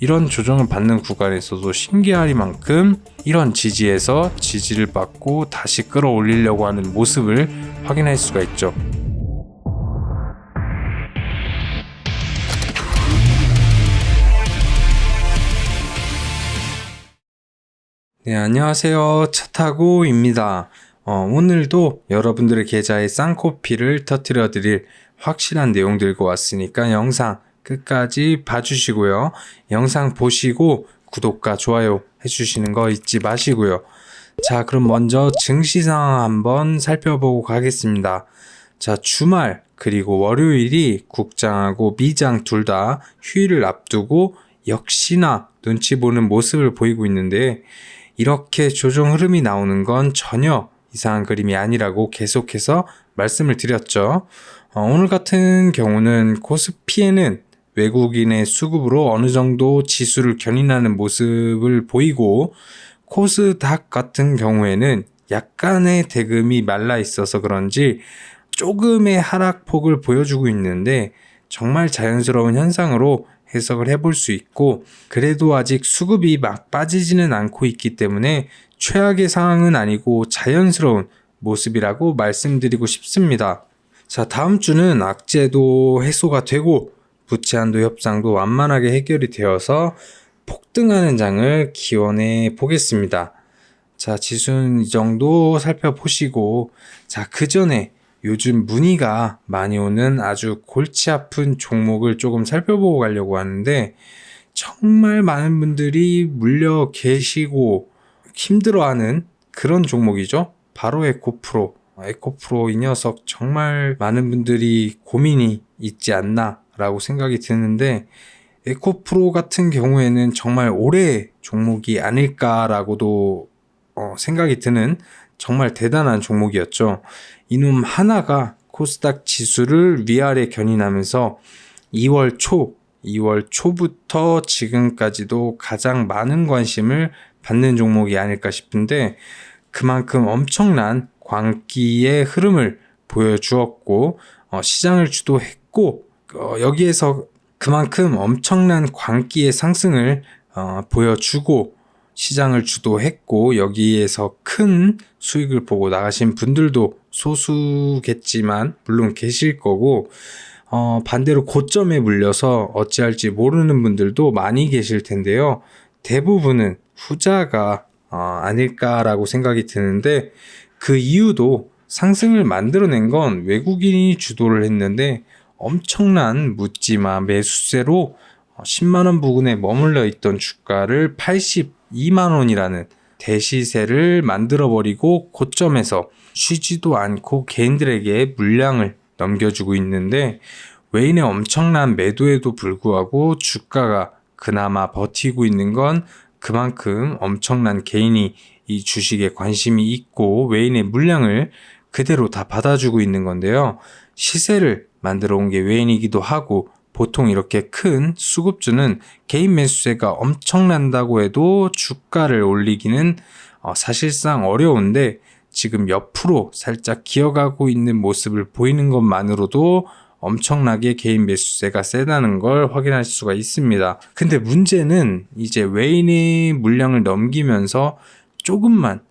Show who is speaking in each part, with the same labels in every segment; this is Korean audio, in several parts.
Speaker 1: 이런 조정을 받는 구간에서도 신기하리만큼 이런 지지에서 지지를 받고 다시 끌어올리려고 하는 모습을 확인할 수가 있죠. 네, 안녕하세요. 차타고입니다. 오늘도 여러분들의 계좌에 쌍코피를 터뜨려 드릴 확실한 내용 들고 왔으니까 영상 끝까지 봐주시고요. 영상 보시고 구독과 좋아요 해주시는 거 잊지 마시고요. 자, 그럼 먼저 증시 상황 한번 살펴보고 가겠습니다. 자, 주말 그리고 월요일이 국장하고 미장 둘 다 휴일을 앞두고 역시나 눈치 보는 모습을 보이고 있는데, 이렇게 조정 흐름이 나오는 건 전혀 이상한 그림이 아니라고 계속해서 말씀을 드렸죠. 오늘 같은 경우는 코스피에는 외국인의 수급으로 어느 정도 지수를 견인하는 모습을 보이고, 코스닥 같은 경우에는 약간의 대금이 말라 있어서 그런지 조금의 하락폭을 보여주고 있는데, 정말 자연스러운 현상으로 해석을 해볼 수 있고, 그래도 아직 수급이 막 빠지지는 않고 있기 때문에 최악의 상황은 아니고 자연스러운 모습이라고 말씀드리고 싶습니다. 자, 다음 주는 악재도 해소가 되고 부채 한도 협상도 완만하게 해결이 되어서 폭등하는 장을 기원해 보겠습니다. 자, 지수는 이 정도 살펴보시고, 자, 그 전에 요즘 문의가 많이 오는 아주 골치 아픈 종목을 조금 살펴보고 가려고 하는데, 정말 많은 분들이 물려 계시고 힘들어하는 그런 종목이죠. 바로 에코프로. 에코프로 이 녀석 정말 많은 분들이 고민이 있지 않나 라고 생각이 드는데, 에코프로 같은 경우에는 정말 올해 종목이 아닐까라고도 생각이 드는 정말 대단한 종목이었죠. 이놈 하나가 코스닥 지수를 위아래 견인하면서 2월 초부터 지금까지도 가장 많은 관심을 받는 종목이 아닐까 싶은데, 그만큼 엄청난 광기의 흐름을 보여주었고 시장을 주도했고, 여기에서 그만큼 엄청난 광기의 상승을 보여주고 시장을 주도했고, 여기에서 큰 수익을 보고 나가신 분들도 소수겠지만 물론 계실 거고, 반대로 고점에 물려서 어찌할지 모르는 분들도 많이 계실 텐데요. 대부분은 후자가 아닐까라고 생각이 드는데, 그 이유도 상승을 만들어낸 건 외국인이 주도를 했는데 엄청난 묻지마 매수세로 10만원 부근에 머물러 있던 주가를 82만원이라는 대시세를 만들어버리고 고점에서 쉬지도 않고 개인들에게 물량을 넘겨주고 있는데, 외인의 엄청난 매도에도 불구하고 주가가 그나마 버티고 있는 건 그만큼 엄청난 개인이 이 주식에 관심이 있고 외인의 물량을 그대로 다 받아주고 있는 건데요. 시세를 만들어 온 게 외인이기도 하고, 보통 이렇게 큰 수급주는 개인 매수세가 엄청난다고 해도 주가를 올리기는 사실상 어려운데, 지금 옆으로 살짝 기어가고 있는 모습을 보이는 것만으로도 엄청나게 개인 매수세가 세다는 걸 확인할 수가 있습니다. 근데 문제는 이제 외인의 물량을 넘기면서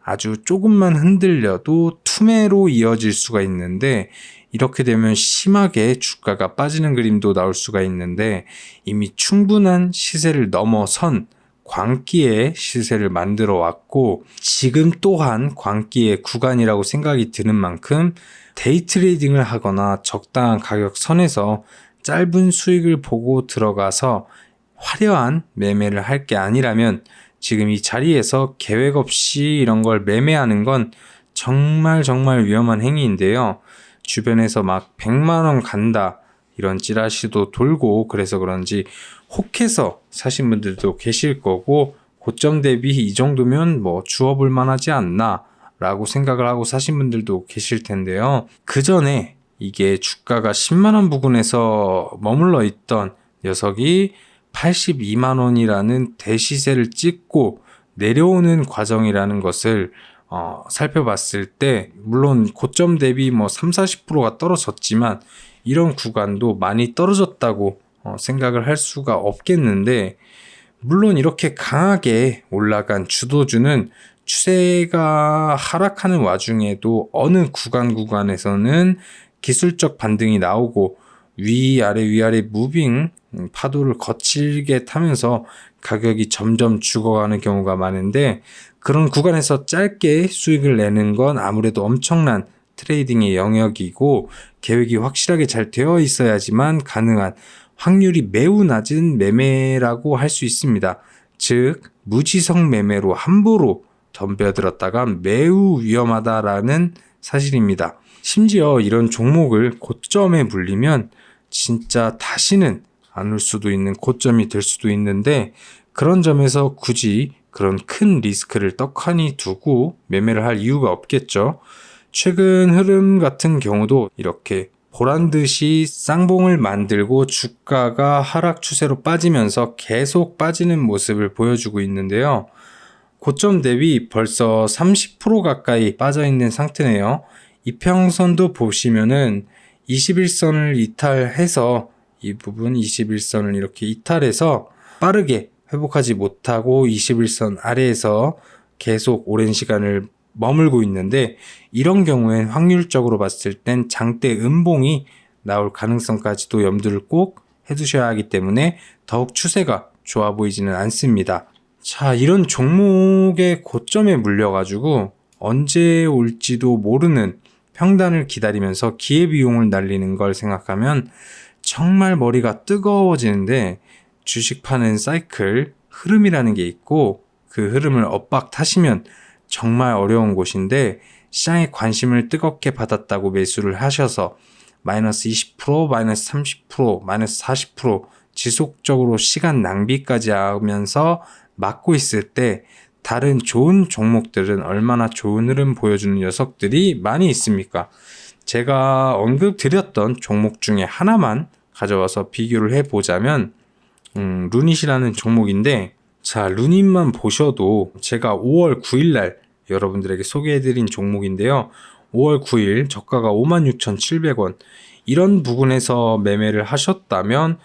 Speaker 1: 아주 조금만 흔들려도 투매로 이어질 수가 있는데, 이렇게 되면 심하게 주가가 빠지는 그림도 나올 수가 있는데, 이미 충분한 시세를 넘어선 광기의 시세를 만들어 왔고, 지금 또한 광기의 구간이라고 생각이 드는 만큼 데이 트레이딩을 하거나 적당한 가격 선에서 짧은 수익을 보고 들어가서 화려한 매매를 할 게 아니라면, 지금 이 자리에서 계획 없이 이런 걸 매매하는 건 정말 위험한 행위인데요. 주변에서 막 100만원 간다 이런 찌라시도 돌고, 그래서 그런지 혹해서 사신 분들도 계실 거고, 고점 대비 이 정도면 뭐 주워볼 만하지 않나 라고 생각을 하고 사신 분들도 계실 텐데요. 그 전에 이게 주가가 10만원 부근에서 머물러 있던 녀석이 82만원이라는 대시세를 찍고 내려오는 과정이라는 것을 살펴봤을 때, 물론 고점 대비 30-40%가 떨어졌지만 이런 구간도 많이 떨어졌다고 생각을 할 수가 없겠는데, 물론 이렇게 강하게 올라간 주도주는 추세가 하락하는 와중에도 어느 구간에서는 기술적 반등이 나오고 위아래 무빙 파도를 거칠게 타면서 가격이 점점 죽어가는 경우가 많은데, 그런 구간에서 짧게 수익을 내는 건 아무래도 엄청난 트레이딩의 영역이고 계획이 확실하게 잘 되어 있어야지만 가능한 확률이 매우 낮은 매매라고 할 수 있습니다. 즉 무지성 매매로 함부로 덤벼들었다가 매우 위험하다라는 사실입니다. 심지어 이런 종목을 고점에 물리면 진짜 다시는 안 올 수도 있는 고점이 될 수도 있는데, 그런 점에서 굳이 그런 큰 리스크를 떡하니 두고 매매를 할 이유가 없겠죠. 최근 흐름 같은 경우도 이렇게 보란듯이 쌍봉을 만들고 주가가 하락 추세로 빠지면서 계속 빠지는 모습을 보여주고 있는데요. 고점 대비 벌써 30% 가까이 빠져있는 상태네요. 이평선도 보시면은 21선을 이탈해서, 이 부분 21선을 이렇게 이탈해서 빠르게 회복하지 못하고 21선 아래에서 계속 오랜 시간을 머물고 있는데, 이런 경우엔 확률적으로 봤을 땐 장대 음봉이 나올 가능성까지도 염두를 꼭 해두셔야 하기 때문에 더욱 추세가 좋아 보이지는 않습니다. 자, 이런 종목의 고점에 물려가지고 언제 올지도 모르는 평단을 기다리면서 기회비용을 날리는 걸 생각하면 정말 머리가 뜨거워지는데, 주식 파는 사이클 흐름이라는 게 있고 그 흐름을 엇박 타시면 정말 어려운 곳인데, 시장의 관심을 뜨겁게 받았다고 매수를 하셔서 마이너스 20%, 마이너스 30%, 마이너스 40% 지속적으로 시간 낭비까지 하면서 막고 있을 때 다른 좋은 종목들은 얼마나 좋은 흐름 보여주는 녀석들이 많이 있습니까? 제가 언급드렸던 종목 중에 하나만 가져와서 비교를 해보자면 루닛이라는 종목인데, 자, 루닛만 보셔도 제가 5월 9일날 여러분들에게 소개해드린 종목인데요. 5월 9일 저가가 56,700원, 이런 부분에서 매매를 하셨다면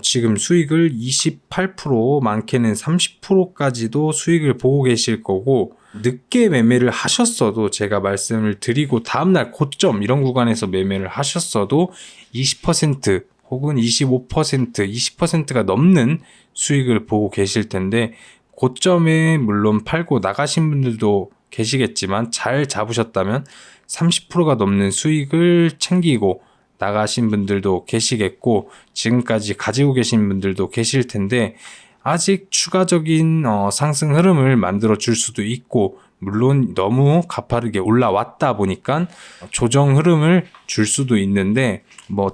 Speaker 1: 지금 수익을 28%, 많게는 30%까지도 수익을 보고 계실 거고, 늦게 매매를 하셨어도 제가 말씀을 드리고 다음날 고점 이런 구간에서 매매를 하셨어도 20% 혹은 25%, 20%가 넘는 수익을 보고 계실 텐데, 고점에 물론 팔고 나가신 분들도 계시겠지만 잘 잡으셨다면 30%가 넘는 수익을 챙기고 나가신 분들도 계시겠고, 지금까지 가지고 계신 분들도 계실 텐데, 아직 추가적인 상승 흐름을 만들어 줄 수도 있고, 물론 너무 가파르게 올라왔다 보니까 조정 흐름을 줄 수도 있는데,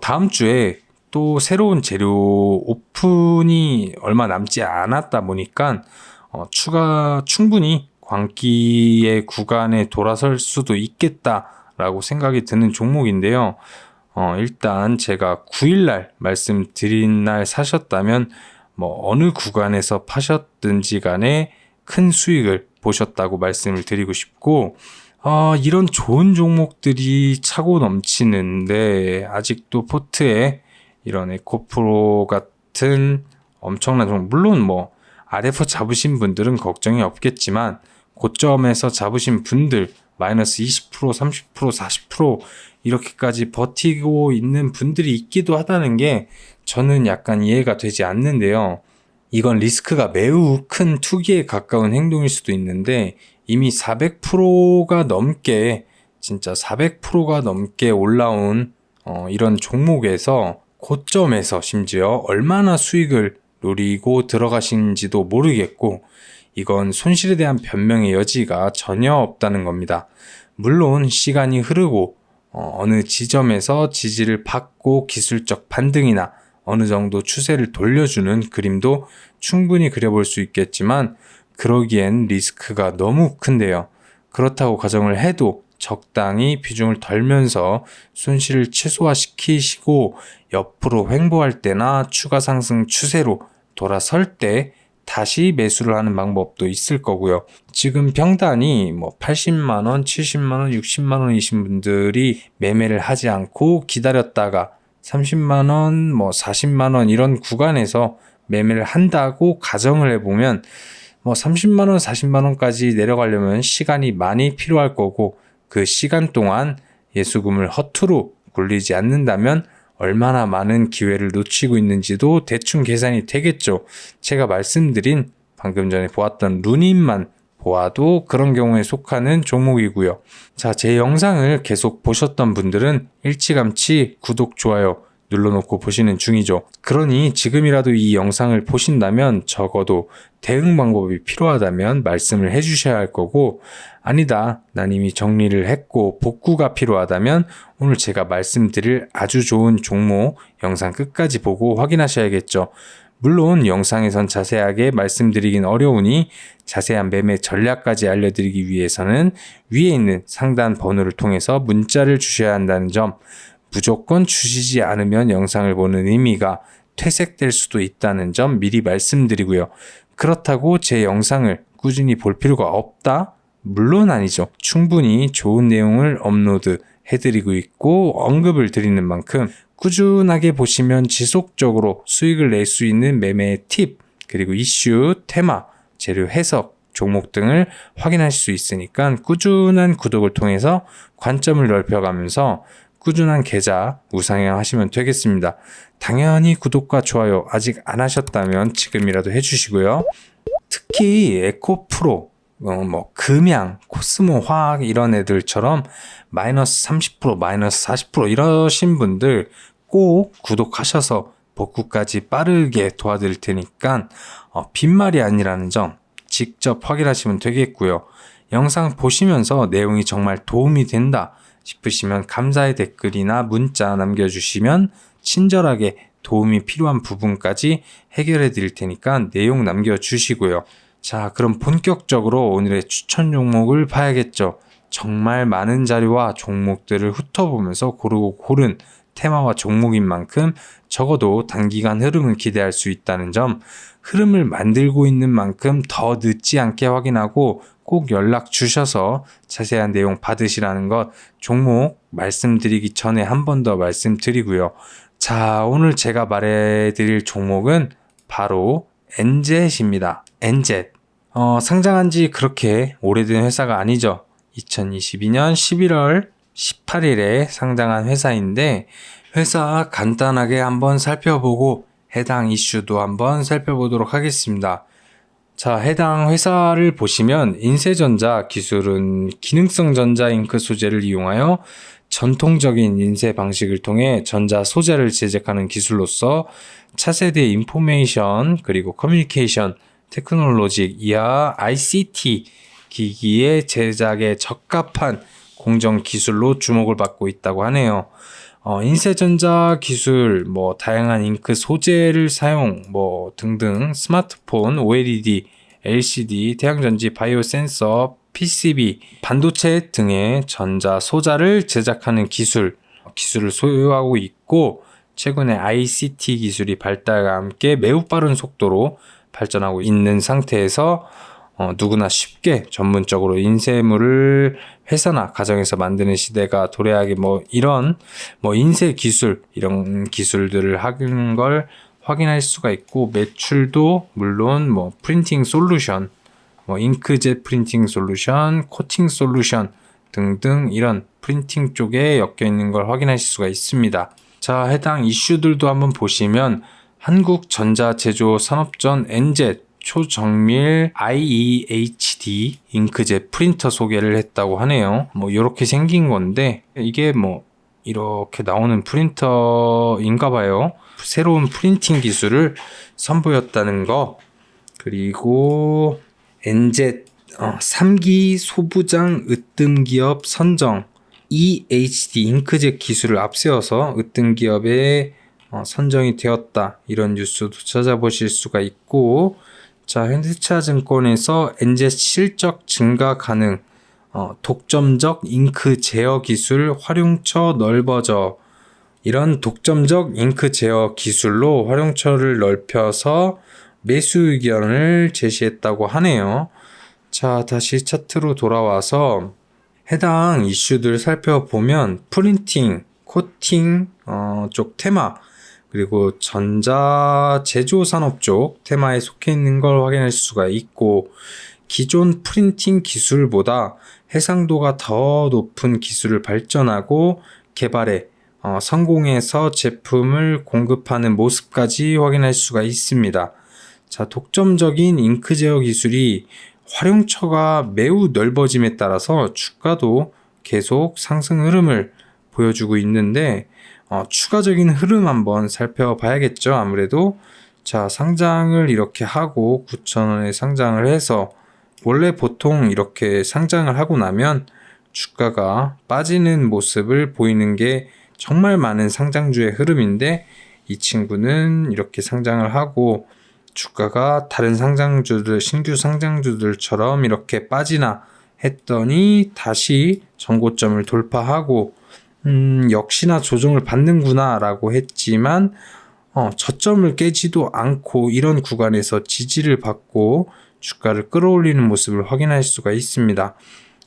Speaker 1: 다음 주에 또 새로운 재료 오픈이 얼마 남지 않았다 보니까 충분히 광기의 구간에 돌아설 수도 있겠다라고 생각이 드는 종목인데요. 일단 제가 9일날 말씀드린 날 사셨다면 어느 구간에서 파셨든지 간에 큰 수익을 보셨다고 말씀을 드리고 싶고, 이런 좋은 종목들이 차고 넘치는데 아직도 포트에 이런 에코프로 같은 엄청난 종목, 물론 RF 잡으신 분들은 걱정이 없겠지만 고점에서 잡으신 분들 마이너스 20%, 30%, 40% 이렇게까지 버티고 있는 분들이 있기도 하다는 게 저는 약간 이해가 되지 않는데요. 이건 리스크가 매우 큰 투기에 가까운 행동일 수도 있는데, 이미 400%가 넘게, 진짜 400%가 넘게 올라온 이런 종목에서 고점에서 심지어 얼마나 수익을 노리고 들어가신지도 모르겠고, 이건 손실에 대한 변명의 여지가 전혀 없다는 겁니다. 물론 시간이 흐르고 어느 지점에서 지지를 받고 기술적 반등이나 어느 정도 추세를 돌려주는 그림도 충분히 그려볼 수 있겠지만, 그러기엔 리스크가 너무 큰데요. 그렇다고 가정을 해도 적당히 비중을 덜면서 손실을 최소화시키시고 옆으로 횡보할 때나 추가 상승 추세로 돌아설 때 다시 매수를 하는 방법도 있을 거고요. 지금 평단이 80만원, 70만원, 60만원이신 분들이 매매를 하지 않고 기다렸다가 30만원, 40만원 이런 구간에서 매매를 한다고 가정을 해보면 30만원, 40만원까지 내려가려면 시간이 많이 필요할 거고, 그 시간 동안 예수금을 허투루 굴리지 않는다면 얼마나 많은 기회를 놓치고 있는지도 대충 계산이 되겠죠. 제가 말씀드린 방금 전에 보았던 루닛만 보아도 그런 경우에 속하는 종목이고요. 자, 제 영상을 계속 보셨던 분들은 일찌감치 구독, 좋아요 눌러놓고 보시는 중이죠. 그러니 지금이라도 이 영상을 보신다면 적어도 대응 방법이 필요하다면 말씀을 해주셔야 할 거고, 아니다, 난 이미 정리를 했고 복구가 필요하다면 오늘 제가 말씀드릴 아주 좋은 종목 영상 끝까지 보고 확인하셔야겠죠. 물론 영상에선 자세하게 말씀드리긴 어려우니 자세한 매매 전략까지 알려드리기 위해서는 위에 있는 상단 번호를 통해서 문자를 주셔야 한다는 점, 무조건 주시지 않으면 영상을 보는 의미가 퇴색될 수도 있다는 점 미리 말씀드리고요. 그렇다고 제 영상을 꾸준히 볼 필요가 없다? 물론 아니죠. 충분히 좋은 내용을 업로드 해드리고 있고 언급을 드리는 만큼 꾸준하게 보시면 지속적으로 수익을 낼 수 있는 매매의 팁, 그리고 이슈, 테마, 재료 해석, 종목 등을 확인하실 수 있으니까 꾸준한 구독을 통해서 관점을 넓혀가면서 꾸준한 계좌 우상향 하시면 되겠습니다. 당연히 구독과 좋아요 아직 안 하셨다면 지금이라도 해주시고요. 특히 에코프로, 금양, 코스모 화학 이런 애들처럼 마이너스 30%, 마이너스 40% 이러신 분들 꼭 구독하셔서 복구까지 빠르게 도와드릴 테니까 빈말이 아니라는 점 직접 확인하시면 되겠고요. 영상 보시면서 내용이 정말 도움이 된다 싶으시면 감사의 댓글이나 문자 남겨주시면 친절하게 도움이 필요한 부분까지 해결해 드릴 테니까 내용 남겨주시고요. 자, 그럼 본격적으로 오늘의 추천 종목을 봐야겠죠. 정말 많은 자료와 종목들을 훑어보면서 고르고 고른 테마와 종목인 만큼 적어도 단기간 흐름을 기대할 수 있다는 점, 흐름을 만들고 있는 만큼 더 늦지 않게 확인하고 꼭 연락 주셔서 자세한 내용 받으시라는 것 종목 말씀드리기 전에 한 번 더 말씀드리고요. 자, 오늘 제가 말해드릴 종목은 바로 엔젯입니다. 엔젯. 상장한 지 그렇게 오래된 회사가 아니죠. 2022년 11월 18일에 상장한 회사인데, 회사 간단하게 한번 살펴보고 해당 이슈도 한번 살펴보도록 하겠습니다. 자, 해당 회사를 보시면 인쇄전자 기술은 기능성 전자 잉크 소재를 이용하여 전통적인 인쇄 방식을 통해 전자 소재를 제작하는 기술로서 차세대 인포메이션 그리고 커뮤니케이션 테크놀로지 이하 ICT 기기의 제작에 적합한 공정 기술로 주목을 받고 있다고 하네요. 인쇄전자 기술, 다양한 잉크 소재를 사용, 등등 스마트폰, OLED, LCD, 태양전지, 바이오 센서, PCB, 반도체 등의 전자 소자를 제작하는 기술을 소유하고 있고, 최근에 ICT 기술이 발달과 함께 매우 빠른 속도로 발전하고 있는 상태에서 누구나 쉽게 전문적으로 인쇄물을 회사나 가정에서 만드는 시대가 도래하게 이런 인쇄 기술 이런 기술들을 하는 걸 확인할 수가 있고, 매출도 물론 프린팅 솔루션, 잉크젯 프린팅 솔루션, 코팅 솔루션 등등 이런 프린팅 쪽에 엮여 있는 걸 확인하실 수가 있습니다. 자, 해당 이슈들도 한번 보시면 한국전자제조산업전 엔젯 초정밀 IEHD 잉크젯 프린터 소개를 했다고 하네요. 이렇게 생긴 건데 이게 이렇게 나오는 프린터인가 봐요. 새로운 프린팅 기술을 선보였다는 거. 그리고 엔젯 3기 소부장 으뜸 기업 선정 EHD 잉크젯 기술을 앞세워서 으뜸 기업에 선정이 되었다. 이런 뉴스도 찾아보실 수가 있고, 자, 현대차증권에서 엔젯 실적 증가 가능, 독점적 잉크 제어 기술 활용처 넓어져. 이런 독점적 잉크 제어 기술로 활용처를 넓혀서 매수 의견을 제시했다고 하네요. 자, 다시 차트로 돌아와서 해당 이슈들 살펴보면 프린팅, 코팅 쪽 테마, 그리고 전자 제조 산업 쪽 테마에 속해 있는 걸 확인할 수가 있고, 기존 프린팅 기술보다 해상도가 더 높은 기술을 발전하고 개발해 성공해서 제품을 공급하는 모습까지 확인할 수가 있습니다. 자, 독점적인 잉크 제어 기술이 활용처가 매우 넓어짐에 따라서 주가도 계속 상승 흐름을 보여주고 있는데, 추가적인 흐름 한번 살펴봐야겠죠. 아무래도 자, 상장을 이렇게 하고 9,000원에 상장을 해서, 원래 보통 이렇게 상장을 하고 나면 주가가 빠지는 모습을 보이는 게 정말 많은 상장주의 흐름인데, 이 친구는 이렇게 상장을 하고 주가가 다른 상장주들, 신규 상장주들처럼 이렇게 빠지나 했더니 다시 전고점을 돌파하고 역시나 조정을 받는구나 라고 했지만, 저점을 깨지도 않고 이런 구간에서 지지를 받고 주가를 끌어올리는 모습을 확인할 수가 있습니다.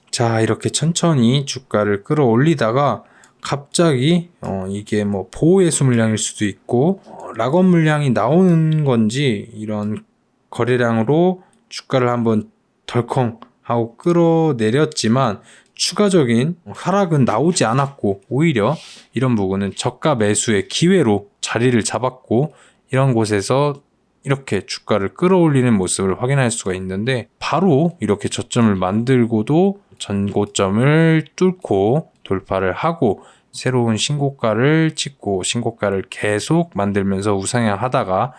Speaker 1: 자, 이렇게 천천히 주가를 끌어올리다가 갑자기 이게 뭐 보호해수 물량일 수도 있고 락업 물량이 나오는 건지, 이런 거래량으로 주가를 한번 덜컹 하고 끌어내렸지만 추가적인 하락은 나오지 않았고, 오히려 이런 부분은 저가 매수의 기회로 자리를 잡았고, 이런 곳에서 이렇게 주가를 끌어올리는 모습을 확인할 수가 있는데, 바로 이렇게 저점을 만들고도 전고점을 뚫고 돌파를 하고 새로운 신고가를 찍고 신고가를 계속 만들면서 우상향하다가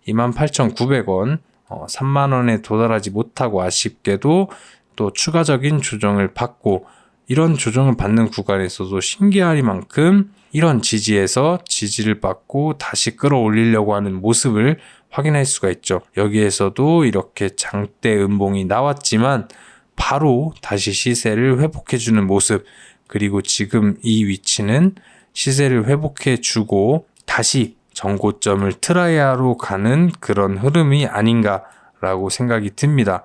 Speaker 1: 28,900원, 3만원에 도달하지 못하고 아쉽게도 또 추가적인 조정을 받고, 이런 조정을 받는 구간에서도 신기하리만큼 이런 지지에서 지지를 받고 다시 끌어올리려고 하는 모습을 확인할 수가 있죠. 여기에서도 이렇게 장대 음봉이 나왔지만 바로 다시 시세를 회복해주는 모습, 그리고 지금 이 위치는 시세를 회복해주고 다시 전고점을 트라이하러 가는 그런 흐름이 아닌가라고 생각이 듭니다.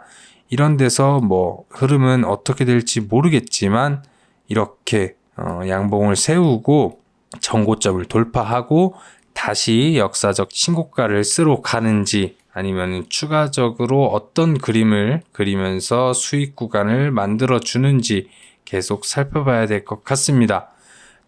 Speaker 1: 이런 데서 뭐 흐름은 어떻게 될지 모르겠지만, 이렇게 양봉을 세우고 전고점을 돌파하고 다시 역사적 신고가를 쓰러 가는지, 아니면 추가적으로 어떤 그림을 그리면서 수익 구간을 만들어 주는지 계속 살펴봐야 될 것 같습니다.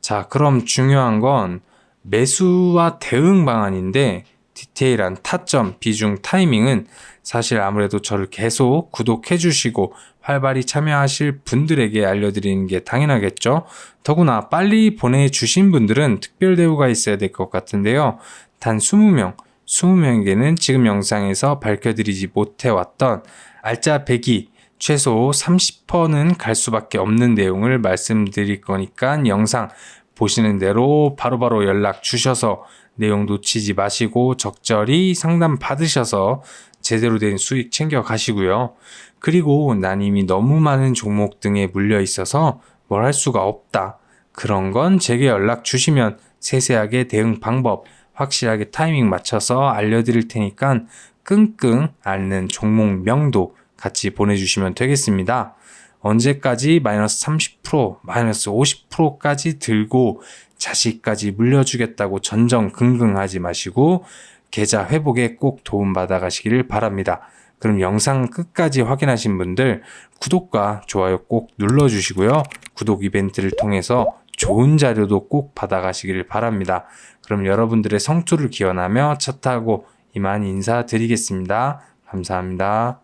Speaker 1: 자, 그럼 중요한 건 매수와 대응 방안인데, 디테일한 타점, 비중, 타이밍은 사실 아무래도 저를 계속 구독해 주시고 활발히 참여하실 분들에게 알려드리는 게 당연하겠죠. 더구나 빨리 보내주신 분들은 특별 대우가 있어야 될 것 같은데요. 단 20명에게는 지금 영상에서 밝혀드리지 못해왔던 알짜 배기 최소 30%는 갈 수밖에 없는 내용을 말씀드릴 거니까 영상 보시는 대로 바로바로 연락 주셔서 내용 놓치지 마시고 적절히 상담 받으셔서 제대로 된 수익 챙겨 가시고요. 그리고 난 이미 너무 많은 종목 등에 물려 있어서 뭘 할 수가 없다, 그런 건 제게 연락 주시면 세세하게 대응 방법 확실하게 타이밍 맞춰서 알려드릴 테니까 끙끙 앓는 종목명도 같이 보내주시면 되겠습니다. 언제까지 마이너스 30%, 마이너스 50%까지 들고 자식까지 물려주겠다고 전전긍긍하지 마시고 계좌 회복에 꼭 도움받아 가시기를 바랍니다. 그럼 영상 끝까지 확인하신 분들 구독과 좋아요 꼭 눌러주시고요. 구독 이벤트를 통해서 좋은 자료도 꼭 받아가시기를 바랍니다. 그럼 여러분들의 성투를 기원하며 차 타고 이만 인사드리겠습니다. 감사합니다.